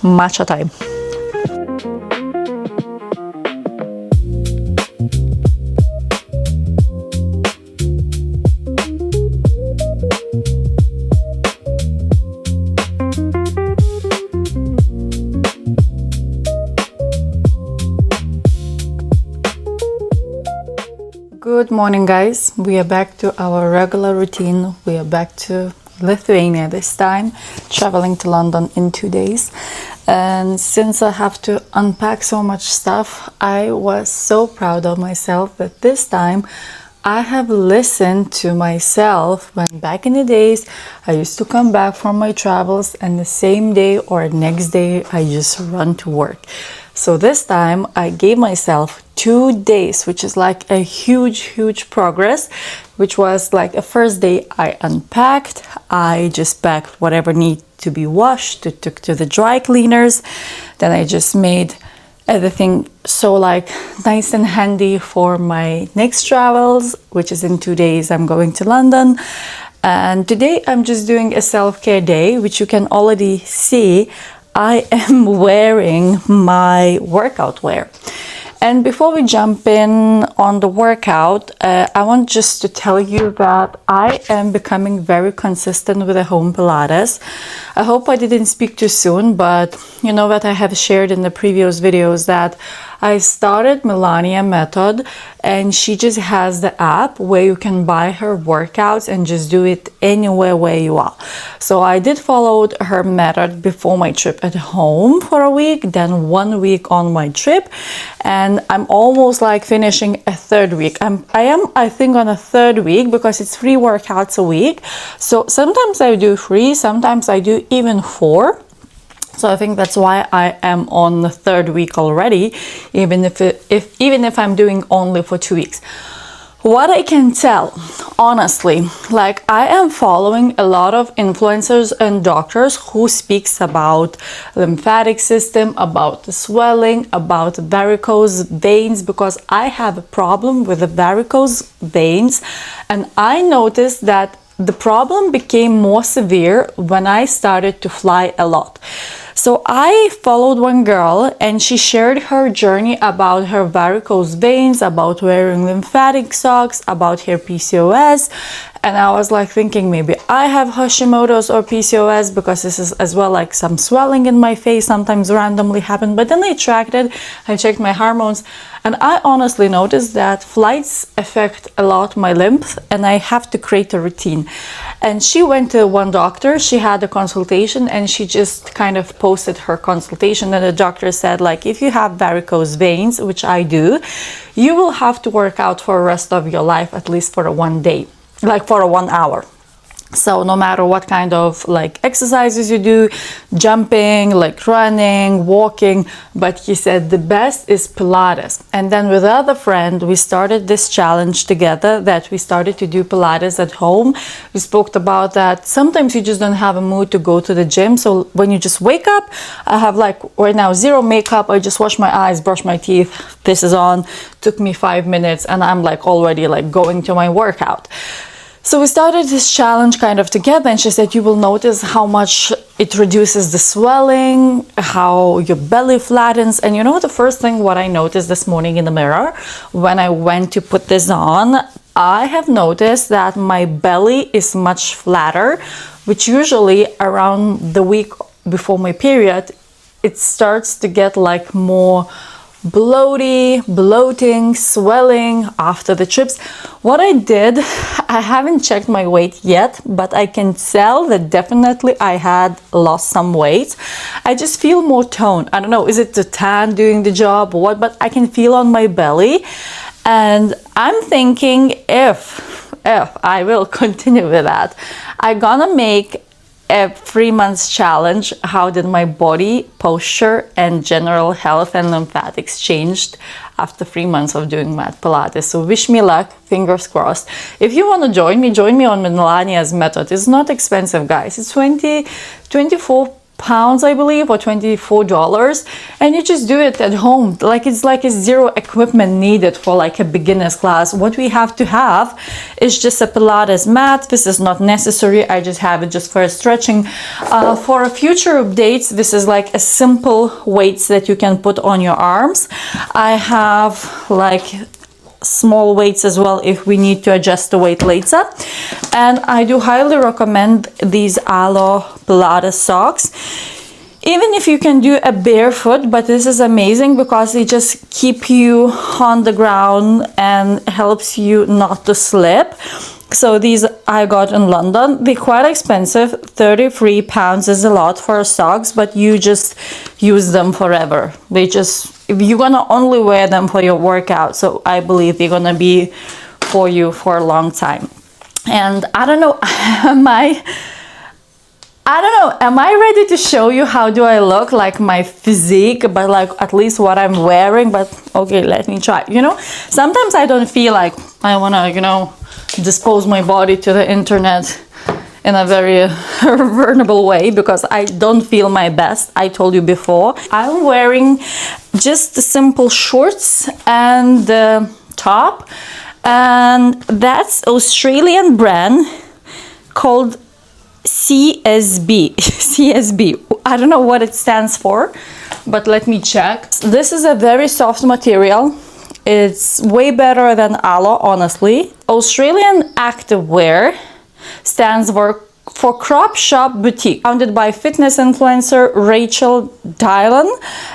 matcha time. Good morning, guys. We are back to our regular routine. We are back to Lithuania this time, traveling to London in 2 days. And since I have to unpack so much stuff, I was so proud of myself that this time I have listened to myself. When back in the days I used to come back from my travels and the same day or next day I just run to work. So this time I gave myself 2 days, which is like a huge progress, which was like a first day I unpacked. I just packed whatever need to be washed, took to the dry cleaners. Then I just made everything so like nice and handy for my next travels, which is in 2 days. I'm going to London. And today I'm just doing a self-care day, which you can already see. I am wearing my workout wear. And before we jump in on the workout, I want just to tell you that I am becoming very consistent with the home Pilates. I hope I didn't speak too soon, but you know what I have shared in the previous videos that I started Melania method, and she just has the app where you can buy her workouts and just do it anywhere where you are. So I did follow her method before my trip at home for a week, then 1 week on my trip, and I'm almost like finishing a 3rd week. I think on a 3rd week because it's 3 workouts a week. So sometimes I do 3, sometimes I do even 4. So I think that's why I am on the 3rd week already, even if I'm doing only for 2 weeks. What I can tell, honestly, like I am following a lot of influencers and doctors who speaks about lymphatic system, about the swelling, about varicose veins, because I have a problem with the varicose veins, and I noticed that the problem became more severe when I started to fly a lot. So I followed one girl and she shared her journey about her varicose veins, about wearing lymphatic socks, about her PCOS. And I was like thinking maybe I have Hashimoto's or PCOS because this is as well like some swelling in my face sometimes randomly happen. But then I tracked it, I checked my hormones, and I honestly noticed that flights affect a lot my lymph and I have to create a routine. And she went to one doctor, she had a consultation and she just kind of posted her consultation, and the doctor said like if you have varicose veins, which I do, you will have to work out for the rest of your life, at least for 1 day. Like for 1 hour. So no matter what kind of like exercises you do, jumping, like running, walking, but he said the best is Pilates. And then with other friend, we started this challenge together, that we started to do Pilates at home. We spoke about that sometimes you just don't have a mood to go to the gym. So when you just wake up, I have like right now 0 makeup, I just wash my eyes, brush my teeth, this is on, took me 5 minutes and I'm like already like going to my workout. So we started this challenge kind of together, and she said you will notice how much it reduces the swelling, how your belly flattens. And you know the first thing what I noticed this morning in the mirror when I went to put this on, I have noticed that my belly is much flatter, which usually around the week before my period, it starts to get like more bloating, swelling after the trips. What I did, I haven't checked my weight yet, but I can tell that definitely I had lost some weight. I just feel more toned. I don't know, is it the tan doing the job or what, but I can feel on my belly. And I'm thinking if I will continue with that, I'm gonna make a 3 months challenge. How did my body posture and general health and lymphatics changed after 3 months of doing mat Pilates? So wish me luck, fingers crossed. If you want to join me on Melania's method. It's not expensive, guys. It's 24 pounds, I believe, or $24, and you just do it at home. Like it's like a zero equipment needed for like a beginner's class. What we have to have is just a Pilates mat. This is not necessary. I just have it just for stretching. For future updates, this is like a simple weights that you can put on your arms. I have like small weights as well if we need to adjust the weight later, and I do highly recommend these Aloe Pilates socks, even if you can do a barefoot. But this is amazing because it just keep you on the ground and helps you not to slip. So these I got in London. They're quite expensive. 33 pounds is a lot for socks, but you just use them forever. They just, if you're gonna only wear them for your workout, so I believe they're gonna be for you for a long time. And I don't know, am I ready to show you how do I look, like my physique, but like at least what I'm wearing? But okay, let me try. You know, sometimes I don't feel like I wanna, you know, dispose my body to the internet in a very vulnerable way, because I don't feel my best. I told you before, I'm wearing just simple shorts and the top, and that's Australian brand called CSB. CSB. I don't know what it stands for, but let me check. This is a very soft material. It's way better than Aloe, honestly. Australian activewear stands for crop shop boutique, founded by fitness influencer Rachel Dillon,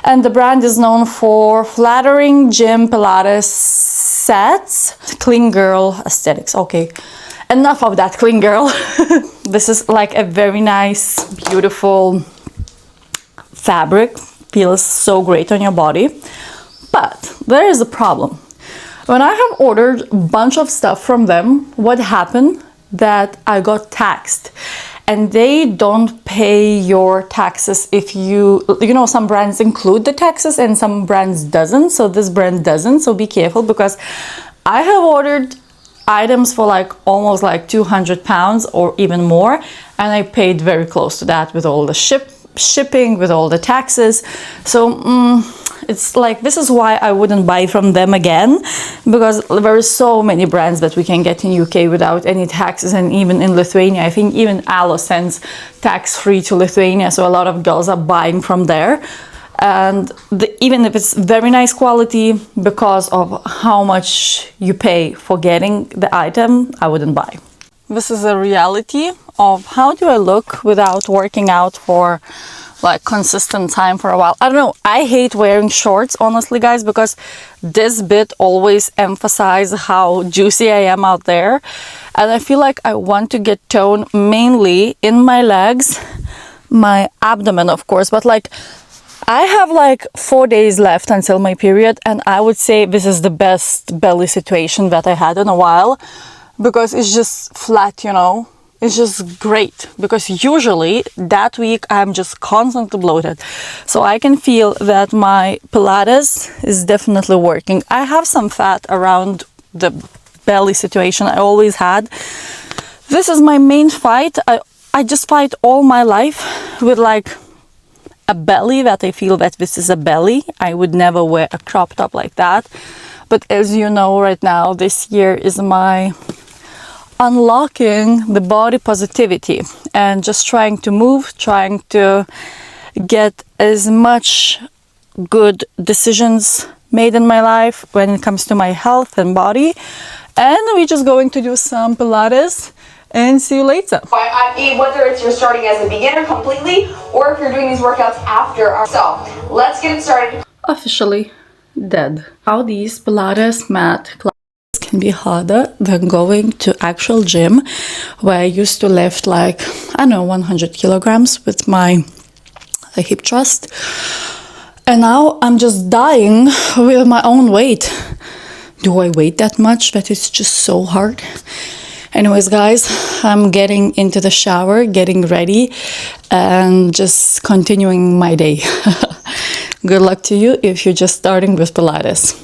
and the brand is known for flattering gym Pilates sets, clean girl aesthetics. Okay, enough of that clean girl. This is like a very nice, beautiful fabric, feels so great on your body. But there is a problem. When I have ordered a bunch of stuff from them, what happened? That I got taxed, and they don't pay your taxes if you know, some brands include the taxes and some brands doesn't. So this brand doesn't, so be careful, because I have ordered items for like almost like 200 pounds or even more, and I paid very close to that with all the shipping, with all the taxes. So it's like, this is why I wouldn't buy from them again, because there are so many brands that we can get in UK without any taxes. And even in Lithuania, I think even Aloe sends tax-free to Lithuania, so a lot of girls are buying from there. And even if it's very nice quality, because of how much you pay for getting the item, I wouldn't buy. This is a reality of how do I look without working out for like consistent time for a while. I don't know, I hate wearing shorts, honestly, guys, because this bit always emphasizes how juicy I am out there, and I feel like I want to get tone mainly in my legs, my abdomen, of course. But like, I have like 4 days left until my period, and I would say this is the best belly situation that I had in a while, because it's just flat, you know. It's just great, because usually that week I'm just constantly bloated. So I can feel that my Pilates is definitely working. I have some fat around the belly situation I always had. This is my main fight. I just fight all my life with like a belly, that I feel that this is a belly. I would never wear a crop top like that. But as you know, right now, this year is my unlocking the body positivity, and just trying to move, trying to get as much good decisions made in my life when it comes to my health and body. And we're just going to do some Pilates and see you later. Whether it's you're starting as a beginner completely, or if you're doing these workouts after. So let's get it started. Officially dead. How these Pilates mat classes can be harder than going to actual gym, where I used to lift like, I don't know, 100 kilograms with my hip thrust, and now I'm just dying with my own weight. Do I weigh that much that it's just so hard? Anyways, guys, I'm getting into the shower, getting ready, and just continuing my day. Good luck to you if you're just starting with Pilates.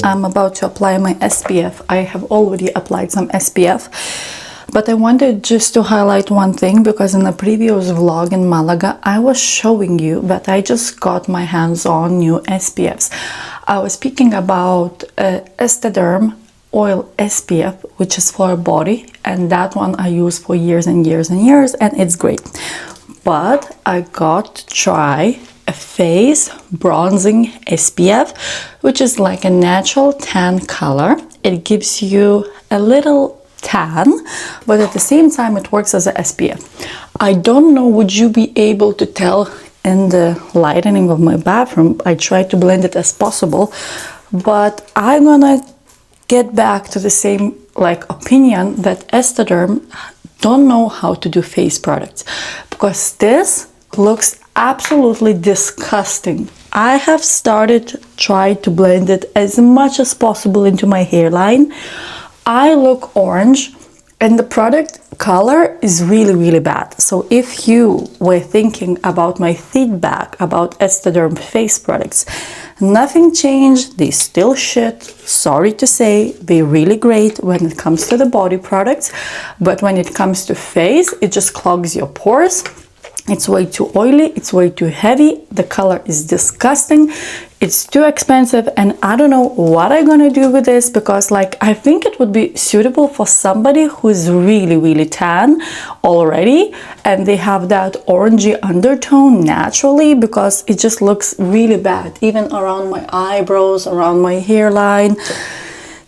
I'm about to apply my SPF. I have already applied some SPF. But I wanted just to highlight one thing, because in a previous vlog in Malaga, I was showing you that I just got my hands on new SPFs. I was speaking about Estaderm Oil SPF, which is for body, and that one I use for years and years and years, and it's great. But I got to try a face bronzing SPF, which is like a natural tan color. It gives you a little tan, but at the same time it works as a SPF. I don't know, would you be able to tell in the lighting of my bathroom? I tried to blend it as possible, but I'm gonna get back to the same opinion that Estaderm don't know how to do face products, because this looks absolutely disgusting. I have started try to blend it as much as possible into my hairline. I look orange, and the product color is really bad. So if you were thinking about my feedback about Estaderm face products, nothing changed. They still shit. Sorry to say, they're really great when it comes to the body products, but when it comes to face, it just clogs your pores. It's way too oily, it's way too heavy, the color is disgusting, it's too expensive, and I don't know what I'm gonna do with this, because I think it would be suitable for somebody who is really tan already, and they have that orangey undertone naturally, because it just looks really bad, even around my eyebrows, around my hairline.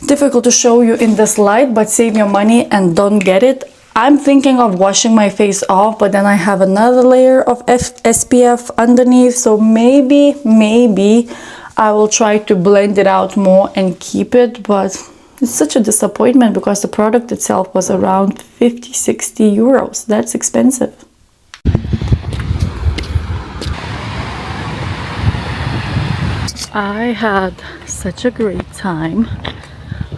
Difficult to show you in this light, but save your money and don't get it. I'm thinking of washing my face off, but then I have another layer of SPF underneath, so maybe I will try to blend it out more and keep it, but it's such a disappointment because the product itself was around 50-60 euros. That's expensive. I had such a great time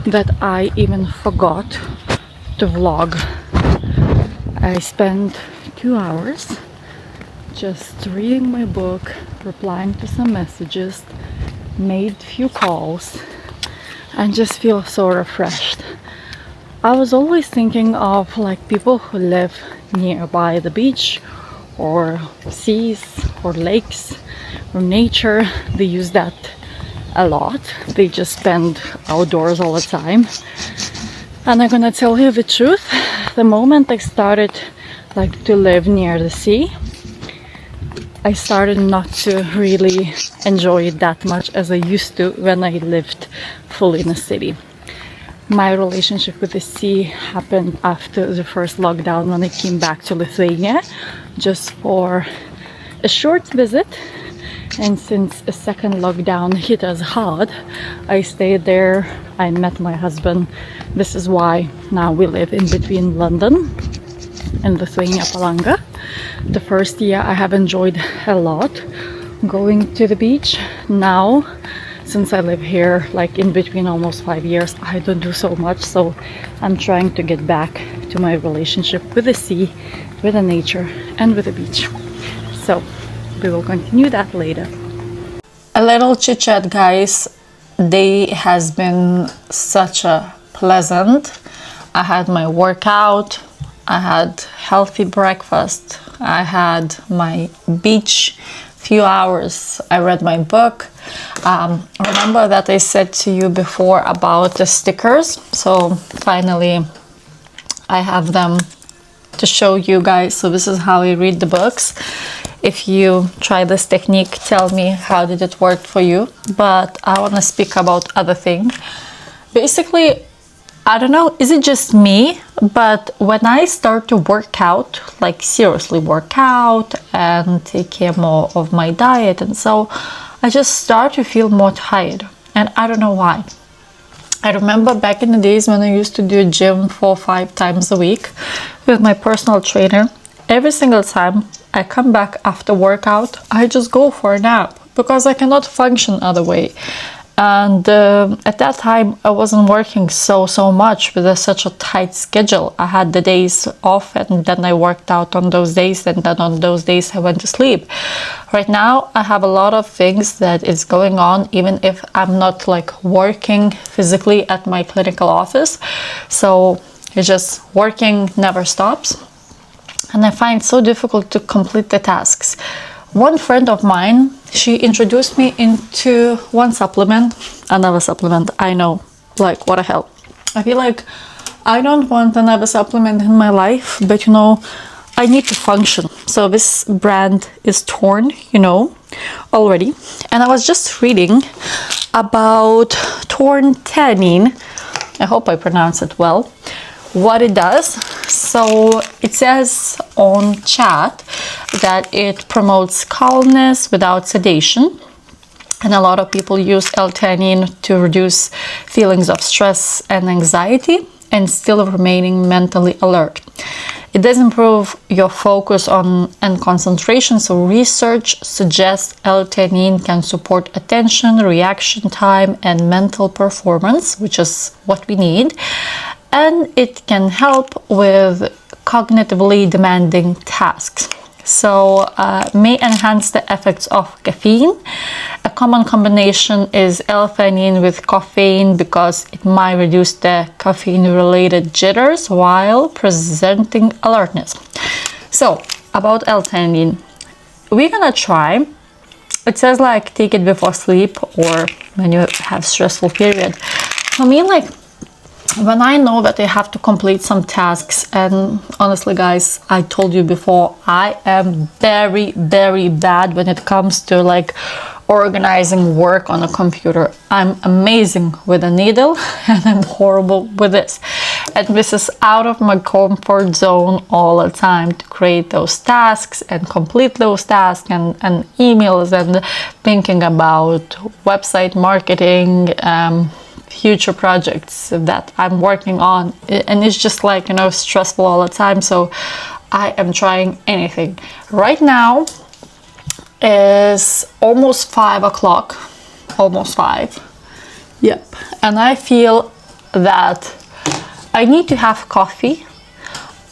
that I even forgot to vlog. I spent 2 hours just reading my book, replying to some messages, made few calls, and just feel so refreshed. I was always thinking of people who live nearby the beach or seas or lakes or nature. They use that a lot. They just spend outdoors all the time. And I'm gonna tell you the truth, the moment I started to live near the sea, I started not to really enjoy it that much as I used to when I lived fully in a city. My relationship with the sea happened after the first lockdown, when I came back to Lithuania just for a short visit. And since a second lockdown hit us hard, I stayed there. I met my husband. This is why now we live in between London and Lithuania, Palanga. The first year I have enjoyed a lot going to the beach. Now, since I live here in between almost 5 years, I don't do so much. So I'm trying to get back to my relationship with the sea, with the nature, and with the beach. So we will continue that later. A little chit chat, guys. Day has been such a pleasant. I had my workout, I had healthy breakfast, I had my beach few hours, I read my book. Remember that I said to you before about the stickers, so finally I have them to show you guys. So this is how I read the books. If you try this technique, tell me how did it work for you. But I want to speak about other thing. Basically, I don't know, is it just me? But when I start to work out, seriously work out and take care more of my diet, and so I just start to feel more tired. And I don't know why. I remember back in the days when I used to do gym 4 or 5 times a week with my personal trainer. Every single time I come back after workout, I just go for a nap because I cannot function other way. And at that time I wasn't working so much with such a tight schedule. I had the days off and then I worked out on those days, and then on those days I went to sleep. Right now I have a lot of things that is going on, even if I'm not working physically at my clinical office. So It's just working never stops. And I find it so difficult to complete the tasks. One friend of mine, she introduced me into one supplement, another supplement. I know, like, what the hell. I feel like I don't want another supplement in my life, but you know, I need to function. So this brand is Torn, you know, already. And I was just reading about Torn Theanine. I hope I pronounce it well. What it does. So it says on chat that it promotes calmness without sedation. And a lot of people use L-theanine to reduce feelings of stress and anxiety and still remaining mentally alert. It does improve your focus on and concentration. So research suggests L-theanine can support attention, reaction time, and mental performance, which is what we need. And it can help with cognitively demanding tasks. So may enhance the effects of caffeine. A common combination is L-theanine with caffeine because it might reduce the caffeine-related jitters while presenting alertness. So about L-theanine, we're gonna try. It says like take it before sleep or when you have stressful period. For me, like, when I know that I have to complete some tasks, and honestly guys, I told you before, I am very, very bad when it comes to like organizing work on a computer. I'm amazing with a needle and I'm horrible with this. And this is out of my comfort zone all the time to create those tasks and complete those tasks and emails and thinking about website marketing, future projects that I'm working on, and it's just like, you know, stressful all the time. So I am trying anything. Right now is almost 5 o'clock, almost 5. Yep. And I feel that I need to have coffee.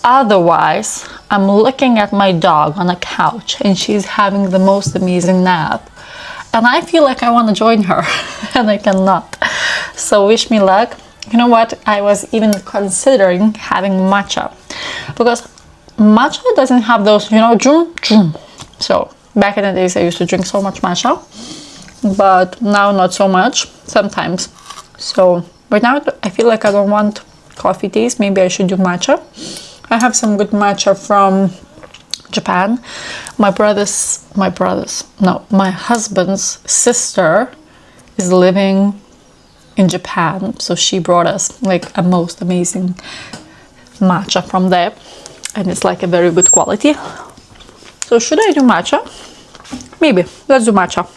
Otherwise, I'm looking at my dog on a couch and she's having the most amazing nap. And I feel like I want to join her and I cannot. So wish me luck. You know what? I was even considering having matcha because matcha doesn't have those, you know, zoom. So back in the days, I used to drink so much matcha, but now not so much sometimes. So right now I feel like I don't want coffee taste. Maybe I should do matcha. I have some good matcha from Japan. My husband's sister is living in Japan, so she brought us like a most amazing matcha from there, and it's like a very good quality. So should I do matcha? Maybe. Let's do matcha.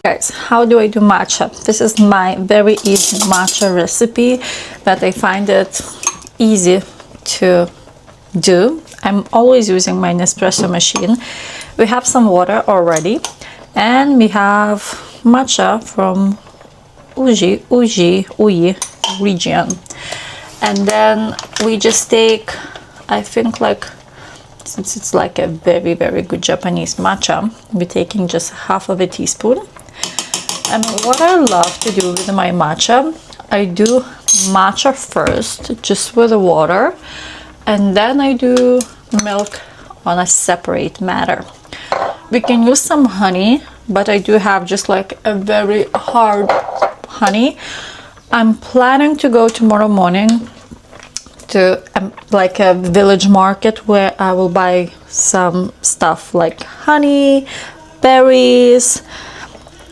Guys, how do I do matcha? This is my very easy matcha recipe that I find it easy to do. I'm always using my Nespresso machine. We have some water already, and we have matcha from Uji region. And then we just take, I think, like, since it's like a very, very good Japanese matcha, we're taking just half of a teaspoon. And what I love to do with my matcha, I do matcha first, just with the water, and then I do milk on a separate matter. We can use some honey, but I do have just like a very hard honey. I'm planning to go tomorrow morning to like a village market where I will buy some stuff like honey, berries,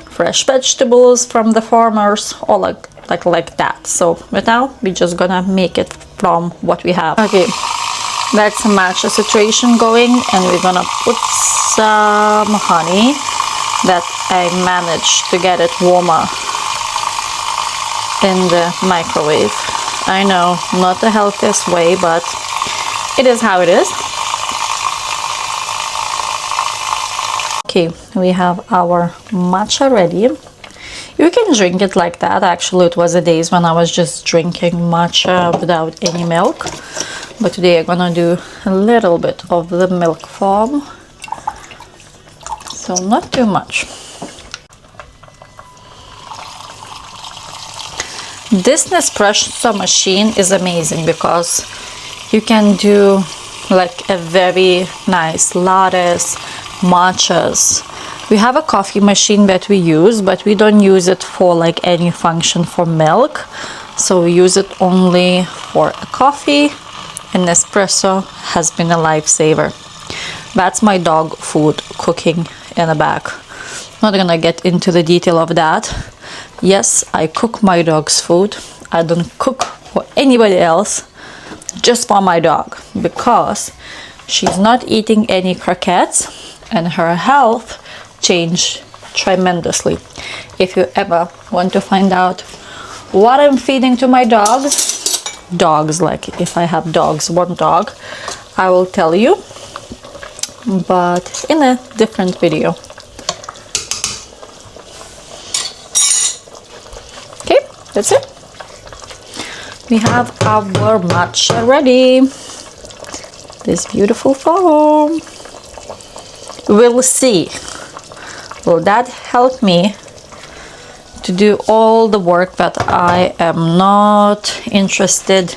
fresh vegetables from the farmers, or like that. So right now we're just gonna make it from what we have. Okay, that's a matcha situation going, and we're gonna put some honey that I managed to get it warmer in the microwave. I know, not the healthiest way, but it is how it is. Okay, we have our matcha ready. You can drink it like that. Actually, it was the days when I was just drinking matcha without any milk. But today I'm gonna do a little bit of the milk form. So not too much. This Nespresso machine is amazing because You can do like a very nice lattes, matchas. We have a coffee machine that we use, but we don't use it for like any function for milk. So we use it only for a coffee, and espresso has been a lifesaver. That's my dog food cooking in the back. Not gonna get into the detail of that. Yes, I cook my dog's food. I don't cook for anybody else, just for my dog, because she's not eating any croquettes and her health changed tremendously. If you ever want to find out what I'm feeding to my dogs, like if I have dogs, one dog, I will tell you, but in a different video. Okay, that's it. We have our matcha ready. This beautiful foam. We'll see. Will that help me to do all the work that I am not interested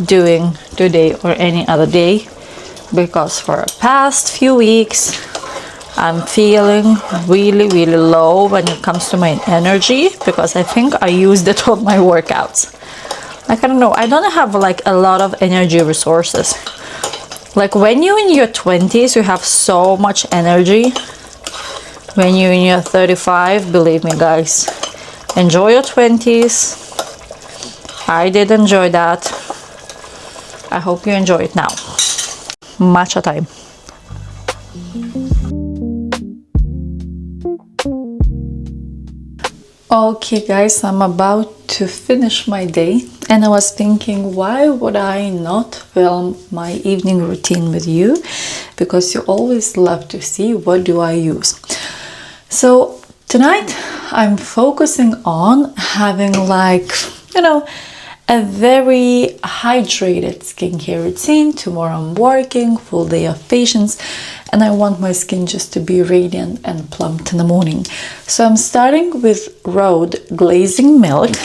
doing today or any other day? Because for the past few weeks I'm feeling really low when it comes to my energy, because I think I used it on my workouts. Like, I don't know, I don't have like a lot of energy resources. Like when you're in your 20s, you have so much energy. When you're in your 35, believe me guys, enjoy your 20s. I did enjoy that. I hope you enjoy it now. Matcha time. Okay guys, I'm about to finish my day, and I was thinking, why would I not film my evening routine with you? Because you always love to see what do I use. So tonight I'm focusing on having, like, you know, a very hydrated skincare routine. Tomorrow I'm working, full day of patients, and I want my skin just to be radiant and plump in the morning. So I'm starting with Rhode Glazing Milk.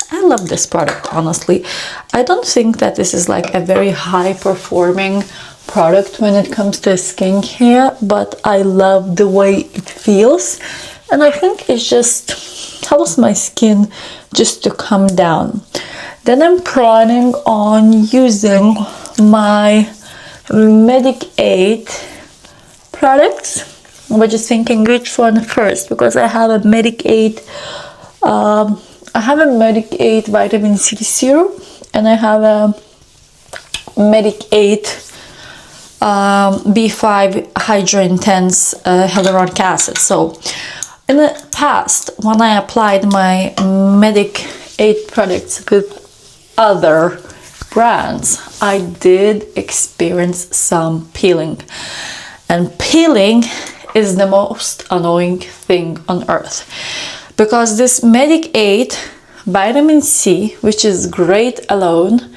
I love this product, honestly. I don't think that this is like a very high performing product when it comes to skincare, but I love the way it feels, and I think it just helps my skin just to come down. Then I'm planning on using my Medic-8 products. I'm just thinking which one first, because I have a Medic-8 vitamin C serum, and I have a Medic-8 B5 Hydro Intense hyaluronic acid. So in the past, when I applied my Medic-8 products with other brands, I did experience some peeling, and peeling is the most annoying thing on earth, because this Medic-8 vitamin C, which is great alone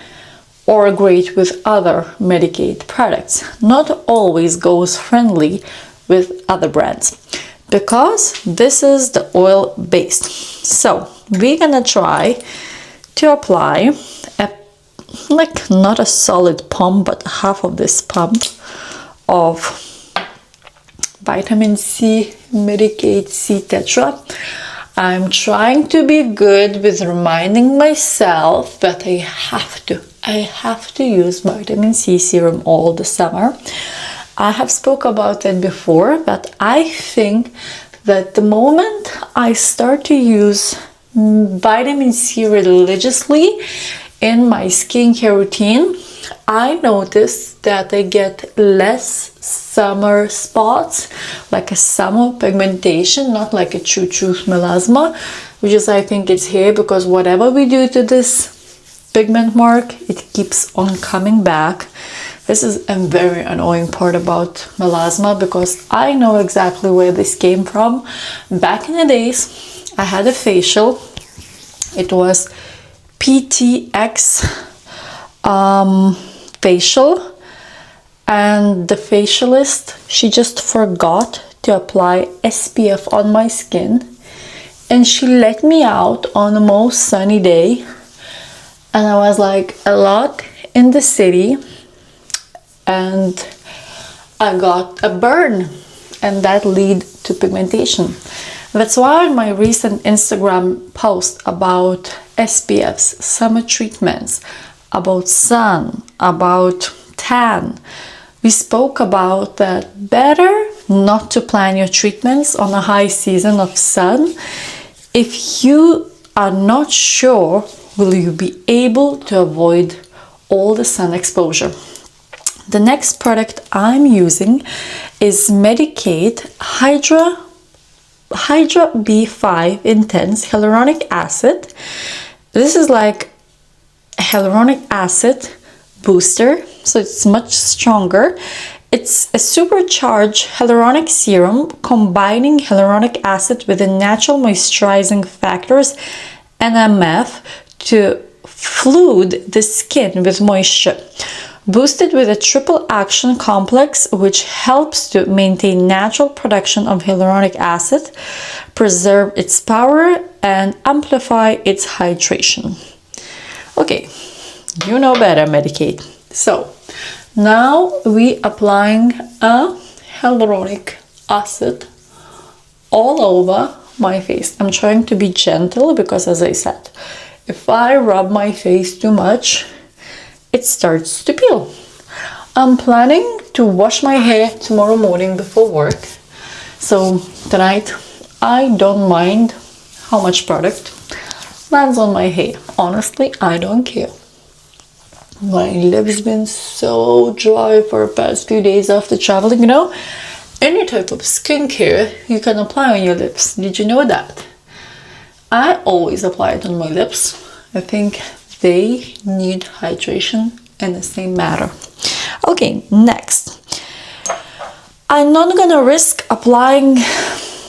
or great with other Medic-8 products, not always goes friendly with other brands, because this is the oil based. So we're gonna try to apply like not a solid pump, but half of this pump of vitamin C Medic-8 C Tetra. I'm trying to be good with reminding myself that I have to use vitamin C serum all the summer. I have spoke about it before, but I think that the moment I start to use vitamin C religiously in my skincare routine, I notice that I get less summer spots, like a summer pigmentation, not like a true melasma, which is, I think it's here because whatever we do to this pigment mark, it keeps on coming back. This is a very annoying part about melasma, because I know exactly where this came from. Back in the days, I had a facial. It was PTX facial, and the facialist, she just forgot to apply SPF on my skin, and she let me out on the most sunny day, and I was like a lot in the city, and I got a burn, and that lead to pigmentation. That's why in my recent Instagram post about SPFs, summer treatments, about sun, about tan, we spoke about that better not to plan your treatments on a high season of sun if you are not sure will you be able to avoid all the sun exposure. The next product I'm using is Medik8 Hydra B5 Intense Hyaluronic Acid. This is like hyaluronic acid booster, so it's much stronger. It's a supercharged hyaluronic serum combining hyaluronic acid with the natural moisturizing factors NMF to flood the skin with moisture. Boosted with a triple action complex which helps to maintain natural production of hyaluronic acid, preserve its power, and amplify its hydration. Okay, you know better, Medik8. So now we applying a hyaluronic acid all over my face. I'm trying to be gentle because, as I said, if I rub my face too much, it starts to peel. I'm planning to wash my hair tomorrow morning before work. So tonight, I don't mind how much product lands on my hair. Honestly, I don't care. My lips been so dry for the past few days after traveling. You know, any type of skincare you can apply on your lips. Did you know that? I always apply it on my lips. I think they need hydration in the same manner. Okay, next. I'm not gonna risk applying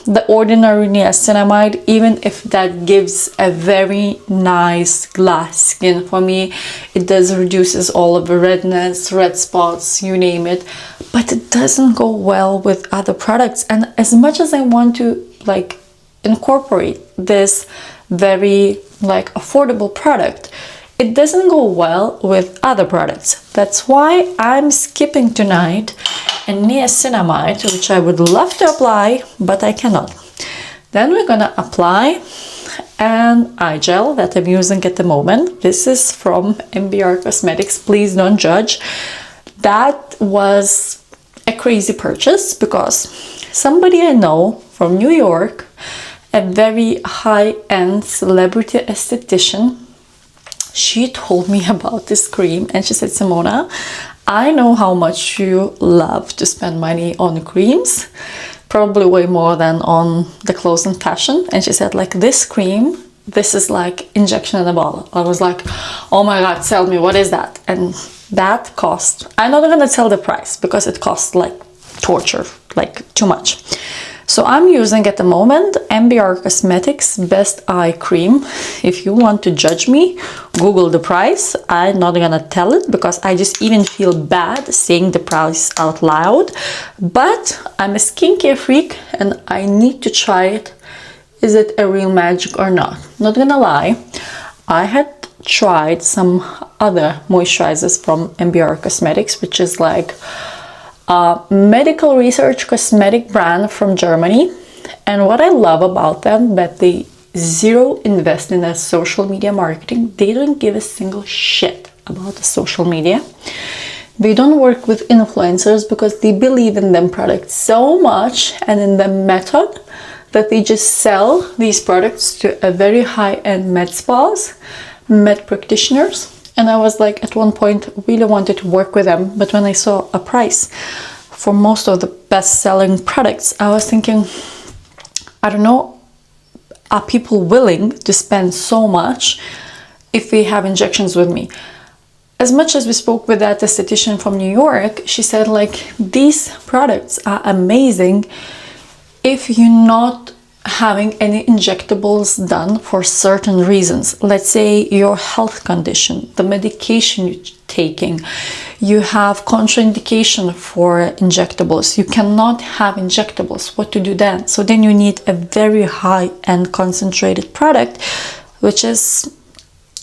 the ordinary niacinamide, even if that gives a very nice glass skin for me. It does reduces all of the redness, red spots, you name it, but it doesn't go well with other products. And as much as I want to like incorporate this very like affordable product, it doesn't go well with other products. That's why I'm skipping tonight a niacinamide, which I would love to apply, but I cannot. Then we're gonna apply an eye gel that I'm using at the moment. This is from MBR Cosmetics. Please don't judge. That was a crazy purchase because somebody I know from New York, a very high-end celebrity esthetician, she told me about this cream and she said, Simona, I know how much you love to spend money on creams, probably way more than on the clothes and fashion. And she said, like, this cream, this is like injection in a bottle. I was like, oh my God, tell me, what is that? And that cost, I'm not gonna tell the price because it costs like torture, like too much. So I'm using at the moment MBR Cosmetics Best Eye Cream. If you want to judge me, Google the price. I'm not gonna tell it because I just even feel bad saying the price out loud. But I'm a skincare freak and I need to try it. Is it a real magic or not? Not gonna lie, I had tried some other moisturizers from MBR Cosmetics, which is like a medical research cosmetic brand from Germany. And what I love about them, that they zero invest in their social media marketing. They don't give a single shit about the social media. They don't work with influencers because they believe in them products so much and in the method that they just sell these products to a very high-end med spas, med practitioners. And I was like, at one point, really wanted to work with them. But when I saw a price for most of the best-selling products, I was thinking, I don't know, are people willing to spend so much if they have injections with me? As much as we spoke with that esthetician from New York, she said, like, these products are amazing if you're not having any injectables done for certain reasons. Let's say your health condition, the medication you're taking, you have contraindication for injectables. You cannot have injectables. What to do then? So then you need a very high and concentrated product, which is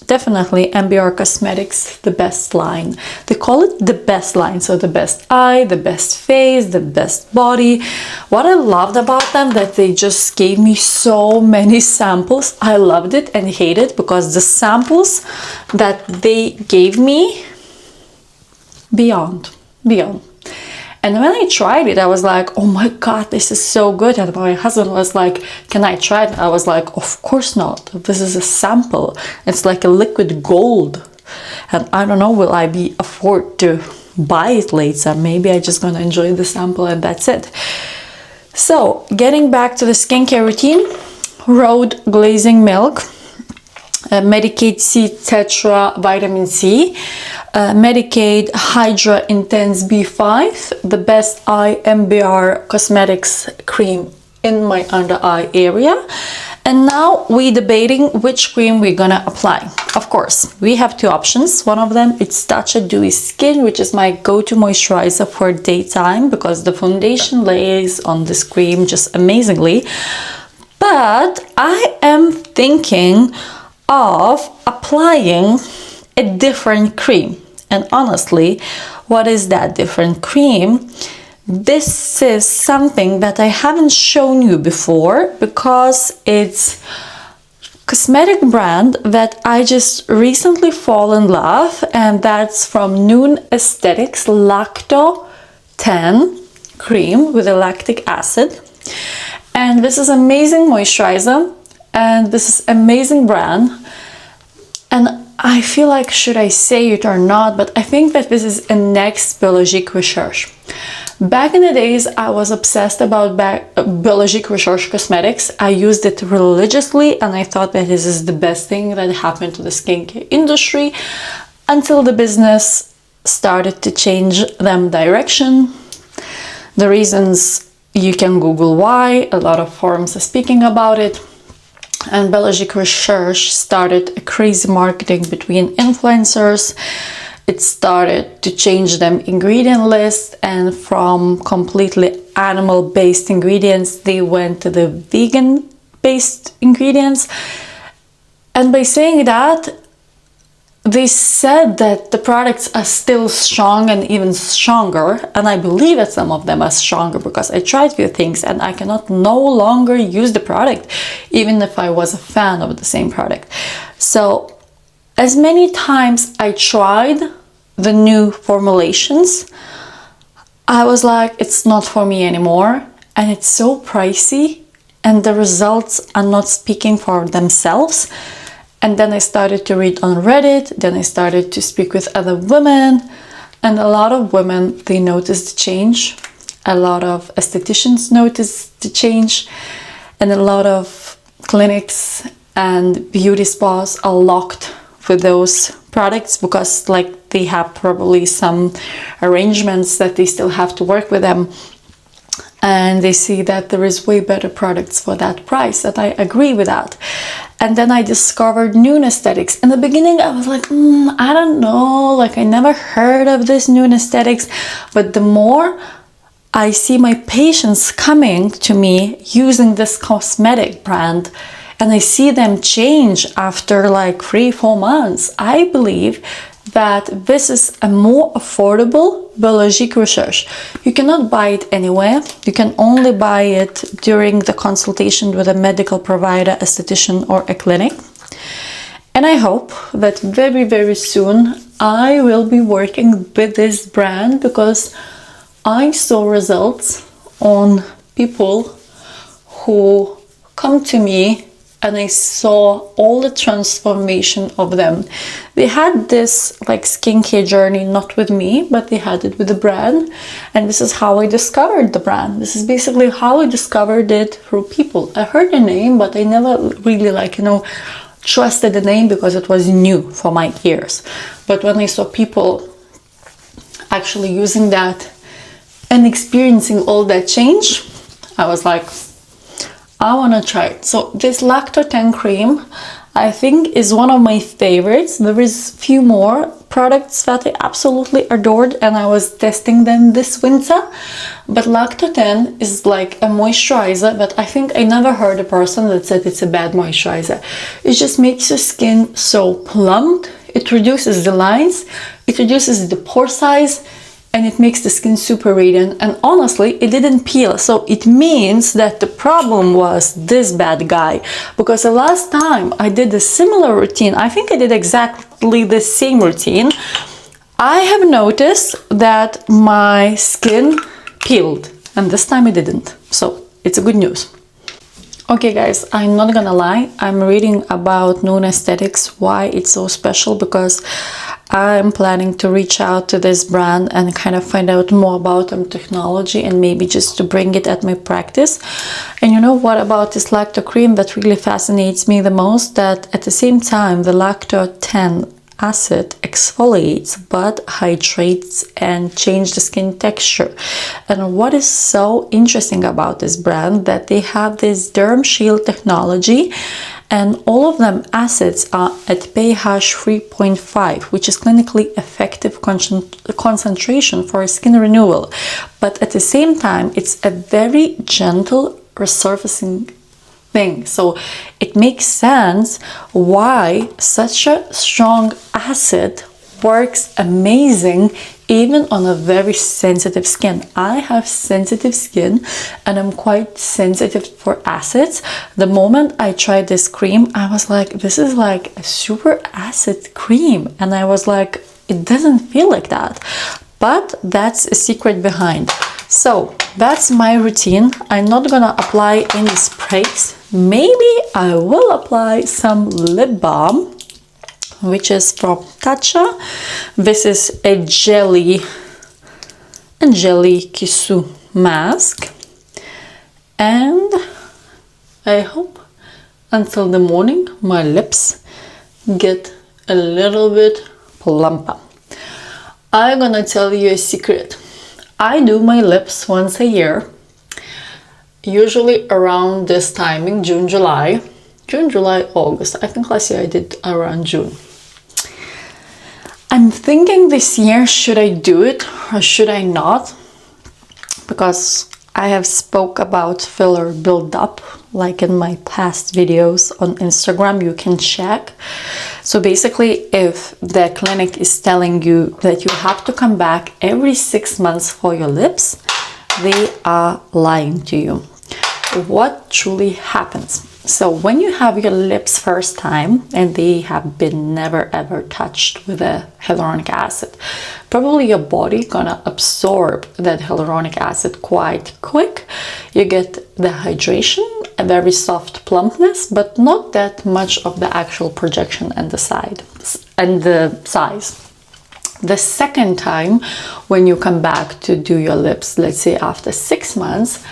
definitely MBR Cosmetics, the best line. They call it the best line, so the best eye, the best face, the best body. What I loved about them, that they just gave me so many samples. I loved it and hated it, because the samples that they gave me, beyond. And when I tried it, I was like, oh my god, this is so good. And my husband was like, can I try it? I was like, of course not. This is a sample. It's like a liquid gold. And I don't know, will I be afford to buy it later? Maybe I just gonna enjoy the sample and that's it. So getting back to the skincare routine, Rhode Glazing Milk, Medicaid C Tetra Vitamin C, Medicaid Hydra Intense B5, the best eye MBR Cosmetics cream in my under eye area. And now we debating which cream we're gonna apply. Of course, we have two options. One of them, it's Tatcha Dewy Skin, which is my go-to moisturizer for daytime, because the foundation lays on this cream just amazingly. But I am thinking of applying a different cream. And honestly, what is that different cream? This is something that I haven't shown you before, because it's cosmetic brand that I just recently fall in love, and that's from Noon Aesthetics Lacto 10 cream with a lactic acid. And this is amazing moisturizer, and this is amazing brand. And I feel like, should I say it or not, but I think that this is a next Biologique Recherche. Back in the days, I was obsessed about Biologique Recherche cosmetics. I used it religiously, and I thought that this is the best thing that happened to the skincare industry, until the business started to change them direction. The reasons, you can Google why, a lot of forums are speaking about it. And Biologique Recherche started a crazy marketing between influencers. It started to change them ingredient list, and from completely animal-based ingredients, they went to the vegan-based ingredients. And by saying that, they said that the products are still strong and even stronger, and I believe that some of them are stronger, because I tried few things and I cannot no longer use the product, even if I was a fan of the same product. So as many times I tried the new formulations, I was like, it's not for me anymore, and it's so pricey, and the results are not speaking for themselves. And then I started to read on Reddit, then I started to speak with other women, and a lot of women, they noticed the change. A lot of estheticians noticed the change, and a lot of clinics and beauty spas are locked with those products, because like they have probably some arrangements that they still have to work with them, and they see that there is way better products for that price, and I agree with that. And then I discovered Noon Aesthetics. In the beginning, I was like, I don't know, like I never heard of this Noon Aesthetics. But the more I see my patients coming to me using this cosmetic brand, and I see them change after like 3-4 months, I believe that this is a more affordable Biologique Recherche. You cannot buy it anywhere. You can only buy it during the consultation with a medical provider, esthetician, or a clinic. And I hope that very, very soon I will be working with this brand, because I saw results on people who come to me, and I saw all the transformation of them. They had this like skincare journey, not with me, but they had it with the brand. And this is how I discovered the brand. This is basically how I discovered it through people. I heard the name, but I never really trusted the name, because it was new for my ears. But when I saw people actually using that and experiencing all that change, I was like, I want to try it. So this Lacto 10 cream, I think, is one of my favorites. There is few more products that I absolutely adored and I was testing them this winter, but Lacto 10 is like a moisturizer, but I think I never heard a person that said it's a bad moisturizer. It just makes your skin so plump, it reduces the lines, it reduces the pore size, and it makes the skin super radiant. And honestly, it didn't peel, so it means that the problem was this bad guy, because the last time I did a similar routine, I think I did exactly the same routine, I have noticed that my skin peeled, and this time it didn't, so it's a good news. Okay guys, I'm not gonna lie, I'm reading about Noon Aesthetics, why it's so special, because I'm planning to reach out to this brand and kind of find out more about them technology and maybe just to bring it at my practice. And you know what about this Lacto cream that really fascinates me the most? That at the same time the Lacto 10 acid exfoliates but hydrates and change the skin texture. And what is so interesting about this brand, that they have this derm shield technology, and all of them acids are at pH 3.5, which is clinically effective concentration for skin renewal, but at the same time it's a very gentle resurfacing thing. So it makes sense why such a strong acid works amazing even on a very sensitive skin. I have sensitive skin and I'm quite sensitive for acids. The moment I tried this cream, I was like, this is like a super acid cream, and I was like, it doesn't feel like that, but that's a secret behind. So that's my routine. I'm not gonna apply any sprays. Maybe I will apply some lip balm, which is from Matcha. This is a jelly kissu mask, and I hope until the morning my lips get a little bit plumper. I'm gonna tell you a secret. I do my lips once a year, usually around this timing, June, July, August. I think last year I did around June. I'm thinking this year, should I do it or should I not? Because I have spoke about filler buildup, like in my past videos on Instagram, you can check. So basically, if the clinic is telling you that you have to come back every 6 months for your lips, they are lying to you. What truly happens? So when you have your lips first time and they have been never ever touched with a hyaluronic acid, probably your body gonna absorb that hyaluronic acid quite quick. You get the hydration, a very soft plumpness, but not that much of the actual projection and the side and the size. The second time when you come back to do your lips, let's say after 6 months,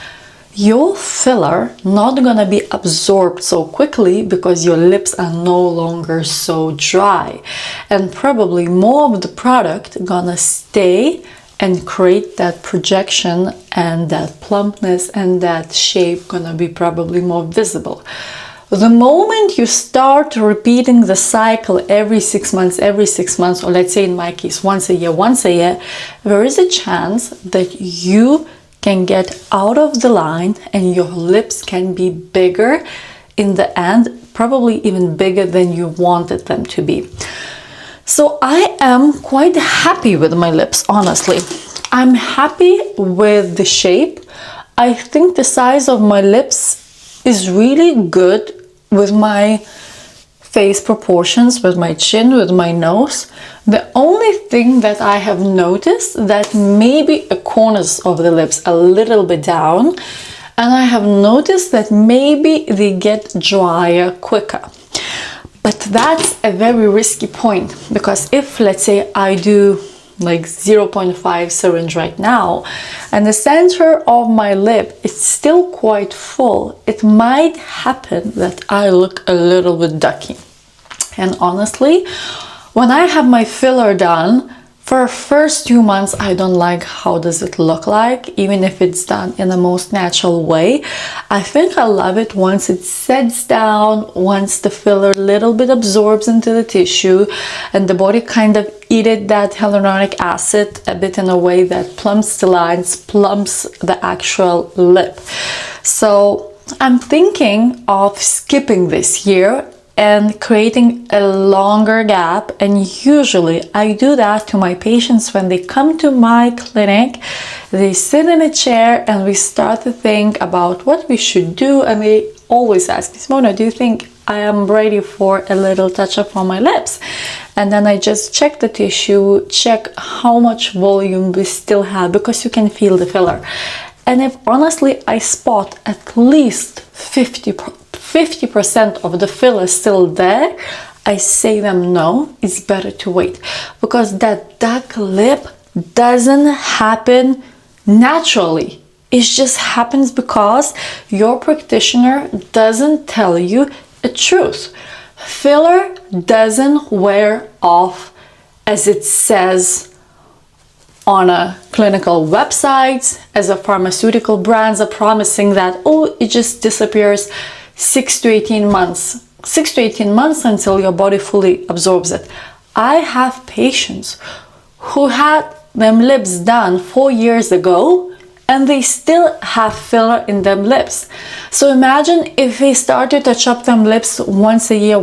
your filler not gonna be absorbed so quickly because your lips are no longer so dry, and probably more of the product gonna stay and create that projection and that plumpness, and that shape gonna be probably more visible. The moment you start repeating the cycle every 6 months, or let's say in my case once a year, there is a chance that you can get out of the line and your lips can be bigger in the end, probably even bigger than you wanted them to be. So I am quite happy with my lips, honestly. I'm happy with the shape. I think the size of my lips is really good with my face proportions, with my chin, with my nose. The only thing that I have noticed, that maybe the corners of the lips a little bit down, and I have noticed that maybe they get drier quicker. But that's a very risky point, because if, let's say, I do like 0.5 syringe right now and the center of my lip is still quite full, it might happen that I look a little bit ducky. And honestly, when I have my filler done, For first 2 months, I don't like how does it look like, even if it's done in the most natural way. I think I love it once it sets down, once the filler little bit absorbs into the tissue and the body kind of eated that hyaluronic acid a bit in a way that plumps the lines, plumps the actual lip. So I'm thinking of skipping this year and creating a longer gap, and usually I do that to my patients when they come to my clinic. They sit in a chair and we start to think about what we should do, and they always ask me, Simona, do you think I am ready for a little touch up on my lips? And then I just check the tissue, check how much volume we still have, because you can feel the filler. And if honestly I spot at least 50% of the filler still there, I say them no, it's better to wait, because that duck lip doesn't happen naturally. It just happens because your practitioner doesn't tell you the truth. Filler doesn't wear off as it says on a clinical websites, as a pharmaceutical brands are promising that, oh, it just disappears 6 to 18 months. 6 to 18 months until your body fully absorbs it. I have patients who had them lips done 4 years ago and they still have filler in them lips. So imagine if they started to chop them lips once a year,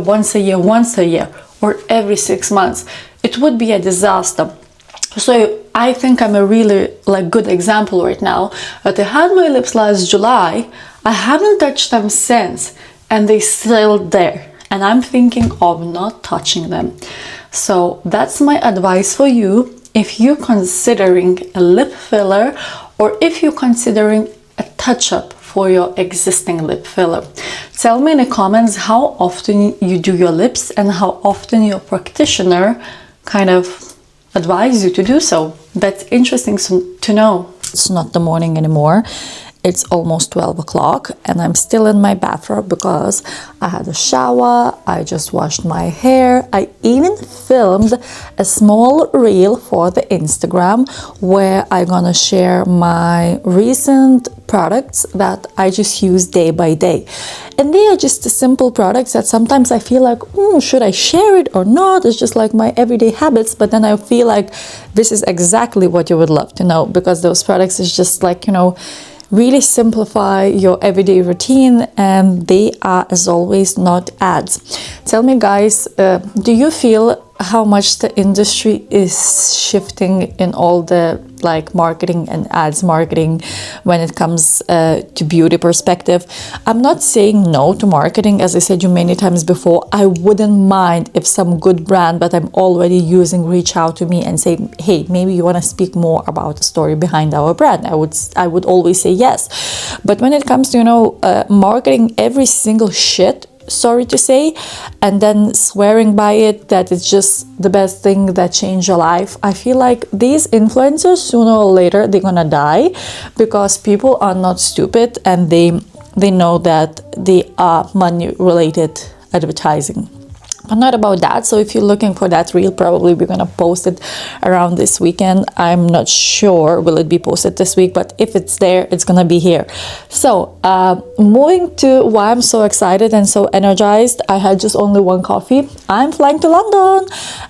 or every 6 months. It would be a disaster. So I think I'm a really good example right now. But I had my lips last July, I haven't touched them since, and they still there. And I'm thinking of not touching them. So that's my advice for you. If you're considering a lip filler, or if you're considering a touch-up for your existing lip filler, tell me in the comments how often you do your lips and how often your practitioner kind of advise you to do so. That's interesting to know. It's not the morning anymore. It's almost 12 o'clock and I'm still in my bathrobe because I had a shower, I just washed my hair. I even filmed a small reel for the Instagram where I'm gonna share my recent products that I just use day by day. And they are just the simple products that sometimes I feel like, should I share it or not? It's just like my everyday habits, but then I feel like this is exactly what you would love to know, because those products is just like, really simplify your everyday routine, and they are, as always, not ads. Tell me, guys, do you feel how much the industry is shifting in all the marketing and ads marketing when it comes to beauty perspective? I'm not saying no to marketing. As I said you many times before, I wouldn't mind if some good brand that I'm already using reach out to me and say, hey, maybe you want to speak more about the story behind our brand. I would always say yes. But when it comes to marketing every single shit, sorry to say, and then swearing by it that it's just the best thing that changed your life, I feel like these influencers, sooner or later, they're gonna die, because people are not stupid and they know that they are money related advertising. But not about that. So if you're looking for that reel, probably we're gonna post it around this weekend. I'm not sure will it be posted this week, but if it's there, it's gonna be here. So moving to why I'm so excited and so energized. I had just only one coffee. I'm flying to London,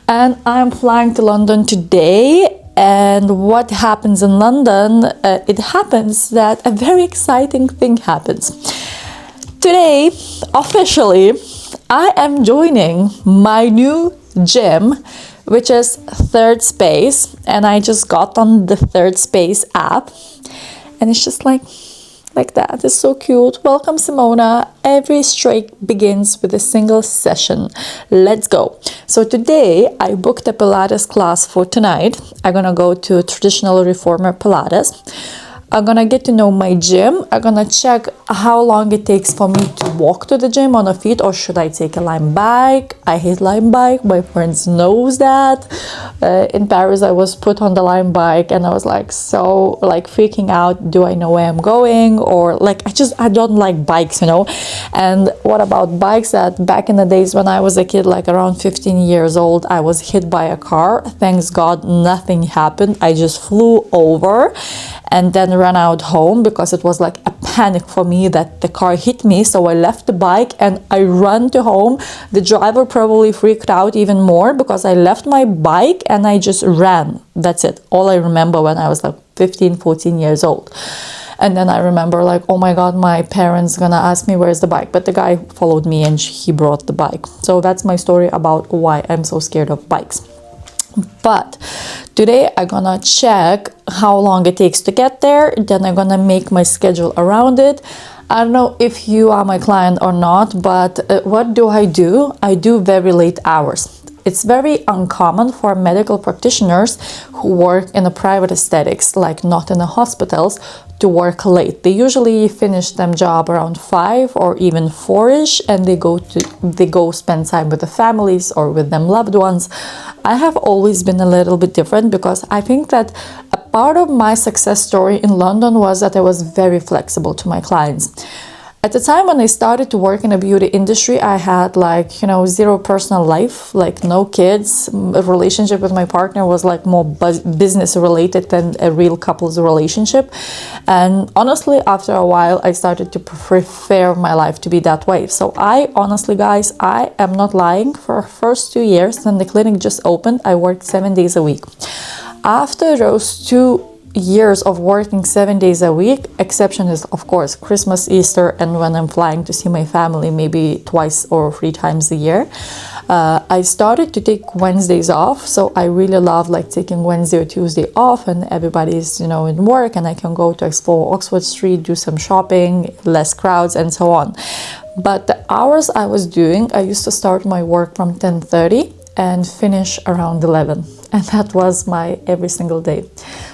and I'm flying to London today. And what happens in London? It happens that a very exciting thing happens. Today, officially, I am joining my new gym, which is Third Space, and I just got on the Third Space app, and it's just like that. It's so cute. Welcome, Simona. Every streak begins with a single session. Let's go. So today I booked a Pilates class for tonight. I'm gonna go to traditional reformer Pilates. I'm gonna get to know my gym. I'm gonna check how long it takes for me to walk to the gym on a feet, or should I take a Lime bike. I hate Lime bike. My friends knows that. In Paris, I was put on the Lime bike and I was so freaking out. Do I know where I'm going? Or I don't like bikes, And what about bikes? That back in the days when I was a kid, like around 15 years old, I was hit by a car. Thanks God, nothing happened. I just flew over and then ran out home because it was like a panic for me that the car hit me. So I left the bike and I ran to home. The driver probably freaked out even more because I left my bike and I just ran. That's it. All I remember when I was like 15, 14 years old. And then I remember like, oh my God, my parents gonna ask me where's the bike. But the guy followed me and he brought the bike. So that's my story about why I'm so scared of bikes. But today I'm gonna check how long it takes to get there. Then I'm gonna make my schedule around it. I don't know if you are my client or not, but what do? I do very late hours. It's very uncommon for medical practitioners who work in the private aesthetics, like not in the hospitals, to work late. They usually finish them job around 5 or even 4ish, and they go spend time with the families or with them loved ones. I have always been a little bit different because I think that a part of my success story in London was that I was very flexible to my clients. At the time when I started to work in the beauty industry, I had like, zero personal life, like no kids. A relationship with my partner was like more business related than a real couple's relationship. And honestly, after a while, I started to prefer my life to be that way. So I honestly, guys, I am not lying. For the first 2 years, when the clinic just opened, I worked 7 days a week. After those 2 years of working 7 days a week, exception is of course Christmas, Easter, and when I'm flying to see my family maybe 2 or 3 times a year, I started to take Wednesdays off. So I really love like taking Wednesday or Tuesday off and everybody's in work and I can go to explore Oxford Street, do some shopping, less crowds and so on. But the hours I was doing, I used to start my work from 10:30 and finish around 11, and that was my every single day.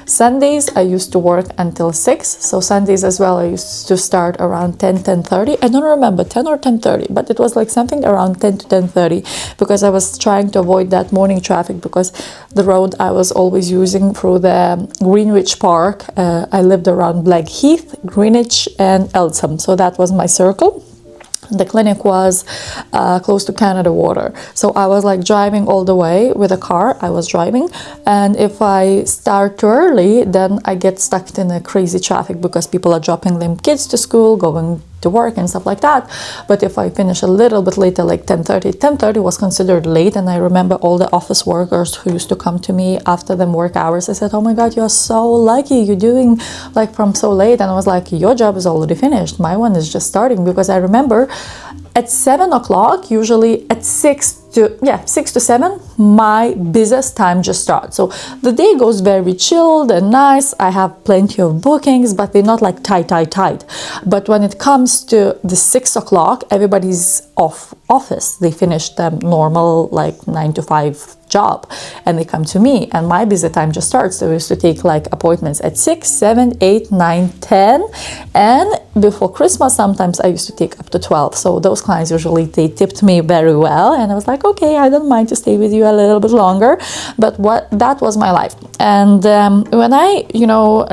Sundays I used to work until 6, so Sundays as well I used to start around 10:30. I don't remember 10 or 10:30, but it was like something around 10 to 10:30 because I was trying to avoid that morning traffic because the road I was always using through the Greenwich Park, I lived around Blackheath, Greenwich and Eltham, so that was my circle. The clinic was close to Canada Water. So I was like driving all the way with a car. I was driving. And if I start too early, then I get stuck in a crazy traffic because people are dropping them kids to school, going to work and stuff like that. But if I finish a little bit later, like 10:30 was considered late. And I remember all the office workers who used to come to me after them work hours. I said, oh my God, you're so lucky. You're doing like from so late. And I was like, your job is already finished. My one is just starting, because I remember at 7 o'clock, usually at 6 to 7, my busiest time just starts. So the day goes very chilled and nice. I have plenty of bookings, but they're not like tight. But when it comes to the 6 o'clock, everybody's off office. They finish them normal like 9 to 5 job and they come to me, and my busy time just starts. So I used to take like appointments at 6, 7, 8, 9, 10, and before Christmas sometimes I used to take up to 12. So those clients usually, they tipped me very well, and I was like, okay, I don't mind to stay with you a little bit longer. But that was my life. And when I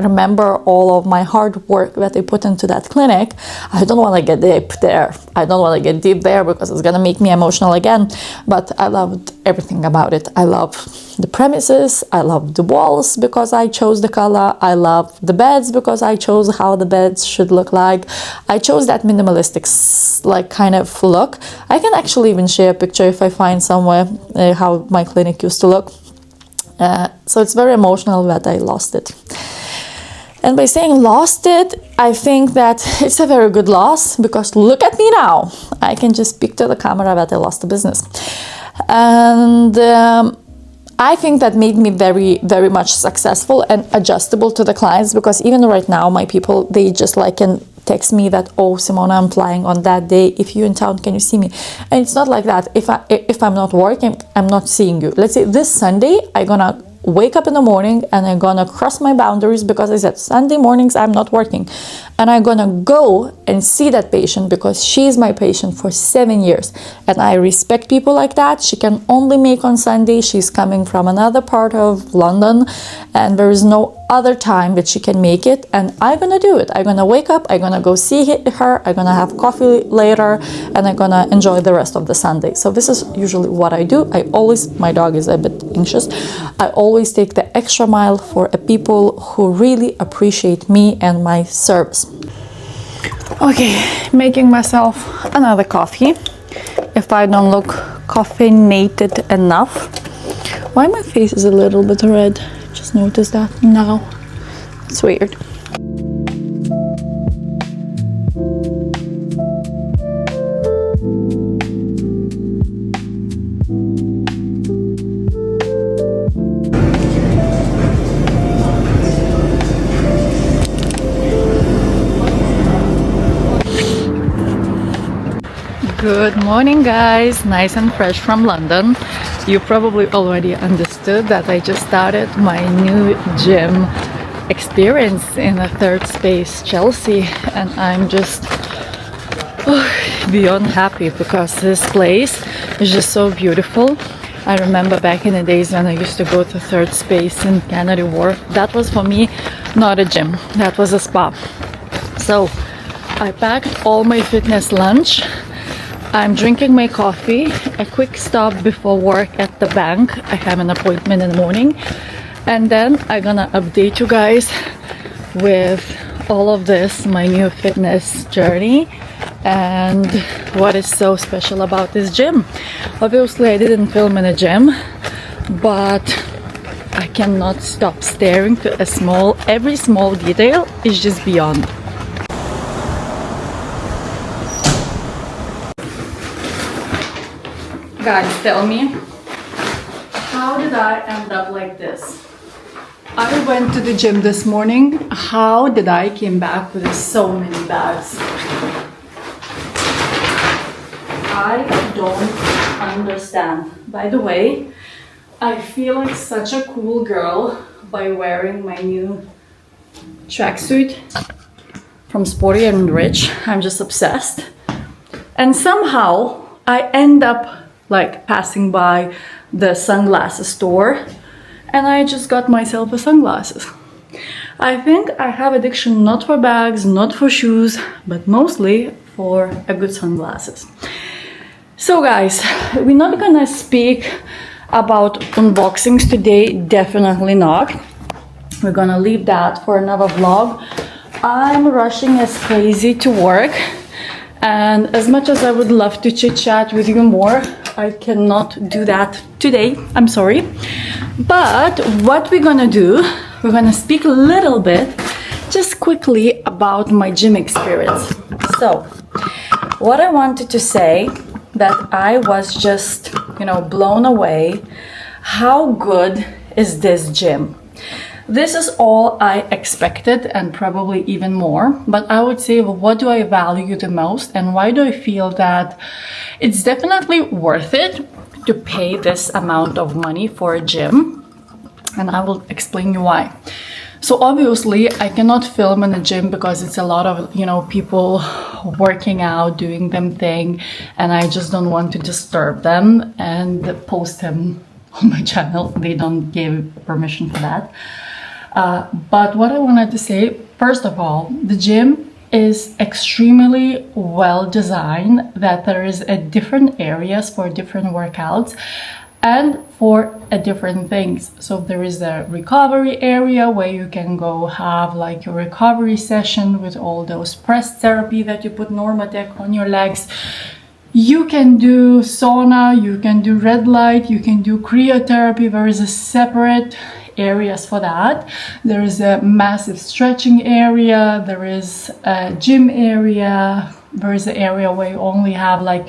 remember all of my hard work that I put into that clinic, I don't want to get deep there. I don't want to get deep there because it's gonna make me emotional again. But I loved everything about it. I love the premises, I love the walls because I chose the color, I love the beds because I chose how the beds should look like. I chose that minimalistic like kind of look. I can actually even share a picture if I find somewhere how my clinic used to look. So it's very emotional that I lost it. And by saying lost it, I think that it's a very good loss, because look at me now. I can just speak to the camera that I lost the business. And I think that made me very, very much successful and adjustable to the clients, because even right now, my people, they just like can text me that, oh, Simona, I'm flying on that day. If you're in town, can you see me? And it's not like that. If I'm not working, I'm not seeing you. Let's say this Sunday, I'm gonna wake up in the morning and I'm gonna cross my boundaries, because I said Sunday mornings I'm not working, and I'm gonna go and see that patient because she's my patient for 7 years, and I respect people like that. She can only make on Sunday. She's coming from another part of London, and there is no other time that she can make it, and I'm gonna do it. I'm gonna wake up, I'm gonna go see her, I'm gonna have coffee later, and I'm gonna enjoy the rest of the Sunday. So this is usually what I do. My dog is a bit anxious. I always take the extra mile for people who really appreciate me and my service. Okay, making myself another coffee. If I don't look caffeinated enough. Why my face is a little bit red? Just noticed that now. It's weird. Good morning, guys. Nice and fresh from London. You probably already understood that I just started my new gym experience in a third space, Chelsea, and I'm just beyond happy because this place is just so beautiful. I remember back in the days when I used to go to third space in Canary Wharf. That was for me not a gym, that was a spa. So I packed all my fitness lunch. I'm drinking my coffee, a quick stop before work at the bank. I have an appointment in the morning, and then I'm gonna update you guys with all of this, my new fitness journey, and what is so special about this gym. Obviously I didn't film in a gym, but I cannot stop staring to every small detail is just beyond. Guys, tell me, how did I end up like this? I went to the gym this morning. How did I came back with so many bags? I don't understand. By the way, I feel like such a cool girl by wearing my new tracksuit from Sporty and Rich. I'm just obsessed. And somehow I end up like passing by the sunglasses store, and I just got myself a sunglasses. I think I have addiction not for bags, not for shoes, but mostly for a good sunglasses. So guys, we're not gonna speak about unboxings today, definitely not. We're gonna leave that for another vlog. I'm rushing as crazy to work, and as much as I would love to chit chat with you more, I cannot do that today, I'm sorry. But what we're gonna do, we're gonna speak a little bit, just quickly, about my gym experience. So, what I wanted to say, that I was just, blown away. How good is this gym? This is all I expected, and probably even more. But I would say, well, what do I value the most, and why do I feel that it's definitely worth it to pay this amount of money for a gym? And I will explain you why. So obviously I cannot film in a gym because it's a lot of, people working out, doing them thing, and I just don't want to disturb them and post them on my channel. They don't give permission for that. But what I wanted to say, first of all, the gym is extremely well designed, that there is a different areas for different workouts and for different things. So there is a recovery area where you can go have like your recovery session with all those press therapy that you put Normatec on your legs. You can do sauna, you can do red light, you can do cryotherapy. There is a separate areas for that. There is a massive stretching area, there is a gym area, there is an area where you only have like,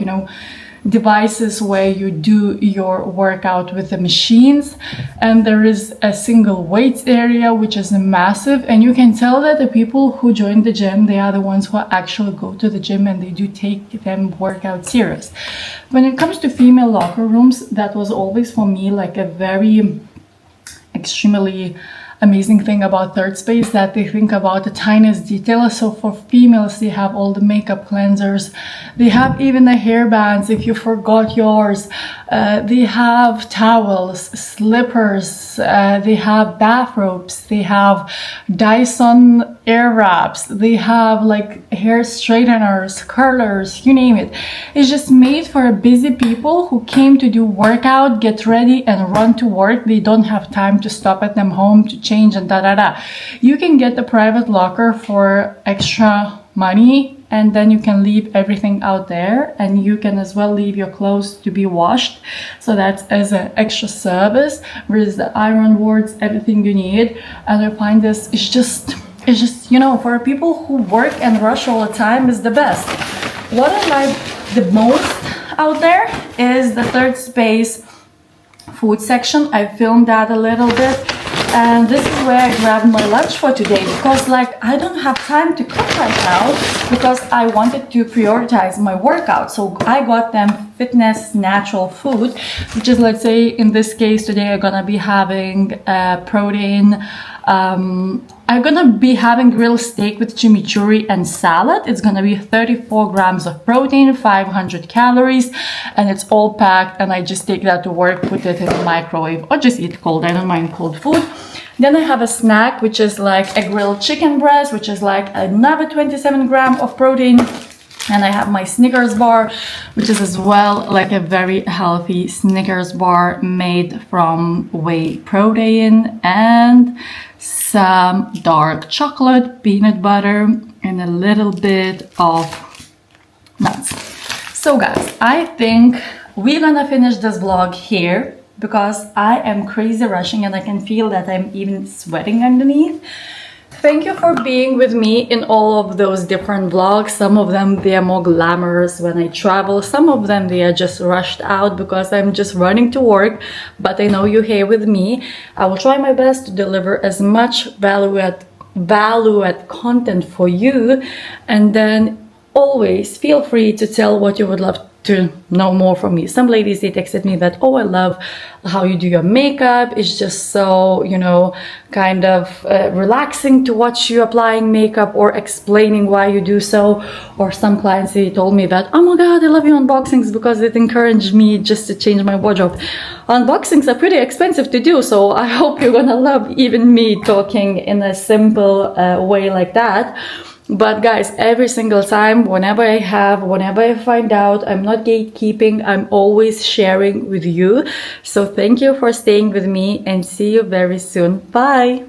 devices where you do your workout with the machines, and there is a single weights area which is massive, and you can tell that the people who join the gym, they are the ones who actually go to the gym and they do take them workout serious. When it comes to female locker rooms, that was always for me like a very extremely amazing thing about Third Space, that they think about the tiniest detail. So for females, they have all the makeup cleansers. They have even the hair bands if you forgot yours. They have towels, slippers. They have bathrobes. They have Dyson air wraps. They have like hair straighteners, curlers, you name it. It's just made for busy people who came to do workout, get ready and run to work. They don't have time to stop at them home to change and da. You can get the private locker for extra money, and then you can leave everything out there, and you can as well leave your clothes to be washed. So that's as an extra service with the iron boards, everything you need. And I find this is just, you know, for people who work and rush all the time, is the best. What I like the most out there is the Third Space food section. I filmed that a little bit, and this is where I grabbed my lunch for today, because like I don't have time to cook right now because I wanted to prioritize my workout. So I got them fitness natural food, which is, let's say in this case today I'm gonna be having protein. I'm gonna be having grilled steak with chimichurri and salad. It's gonna be 34 grams of protein, 500 calories, and it's all packed, and I just take that to work, put it in the microwave, or just eat cold. I don't mind cold food. Then I have a snack, which is like a grilled chicken breast, which is like another 27 grams of protein. And I have my Snickers bar, which is as well like a very healthy Snickers bar made from whey protein, and some dark chocolate, peanut butter, and a little bit of nuts. So guys, I think we're gonna finish this vlog here because I am crazy rushing and I can feel that I'm even sweating underneath. Thank you for being with me in all of those different vlogs. Some of them, they are more glamorous when I travel. Some of them, they are just rushed out because I'm just running to work. But I know you're here with me. I will try my best to deliver as much value add content for you. And then always feel free to tell what you would love to know more from me. Some ladies, they texted me that, oh, I love how you do your makeup. It's just so, you know, kind of relaxing to watch you applying makeup or explaining why you do so. Or some clients, they told me that, oh my God, I love your unboxings because it encouraged me just to change my wardrobe. Unboxings are pretty expensive to do, so I hope you're gonna love even me talking in a simple way like that. But guys, every single time, whenever I find out, I'm not gatekeeping, I'm always sharing with you. So thank you for staying with me, and see you very soon. Bye.